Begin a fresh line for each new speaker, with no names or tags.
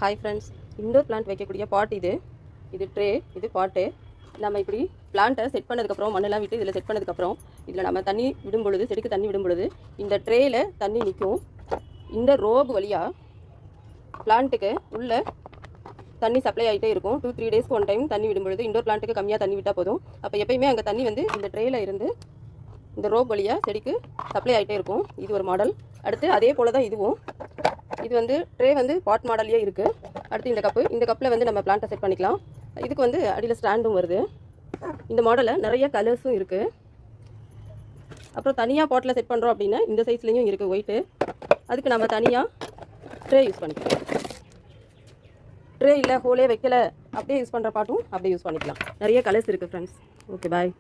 Hi friends, indoor plant வைக்கக்கூடிய பாட் இது tray, இது பாட்டு. நம்ம இப்படி பிளான்ட்டை செட் பண்ணதுக்கப்புறம் மண்ணெல்லாம் விட்டு இதில் செட் பண்ணதுக்கப்புறம் இதில் நம்ம தண்ணி விடும் பொழுது, செடிக்கு தண்ணி விடும் பொழுது இந்த ட்ரேயில் தண்ணி நிற்கும். இந்த ரோப் வழியாக பிளான்ட்டுக்கு உள்ள தண்ணி சப்ளை ஆகிட்டே இருக்கும். 2-3 டேஸ்க்கு ஒன் டைம் தண்ணி விடும் பொழுது இண்டோர் பிளான்ட்டுக்கு கம்மியாக தண்ணி விட்டால் போதும். அப்போ எப்பயுமே அங்கே தண்ணி வந்து இந்த ட்ரேயில் இருந்து இந்த ரோப் வழியாக செடிக்கு சப்ளை ஆகிட்டே இருக்கும். இது ஒரு மாடல். அடுத்து அதே போல் தான் இதுவும். இது வந்து ட்ரே வந்து பாட் மாடல்லே இருக்குது. அடுத்து இந்த கப்பில் வந்து நம்ம பிளான்ட்டை செட் பண்ணிக்கலாம். இதுக்கு வந்து அடியில் ஸ்டாண்டும் வருது. இந்த மாடலில் நிறைய கலர்ஸும் இருக்குது. அப்புறம் தனியாக பாட்டில் செட் பண்ணுறோம் அப்படின்னா இந்த சைஸ்லேயும் இருக்குது ஒயிட்டு. அதுக்கு நம்ம தனியாக ட்ரே யூஸ் பண்ணிக்கலாம். ட்ரே இல்லை ஹோலே வைக்கலை அப்படியே யூஸ் பண்ணுற பாட்டும் அப்படியே யூஸ் பண்ணிக்கலாம். நிறைய கலர்ஸ் இருக்குது ஃப்ரெண்ட்ஸ். ஓகே, பாய்.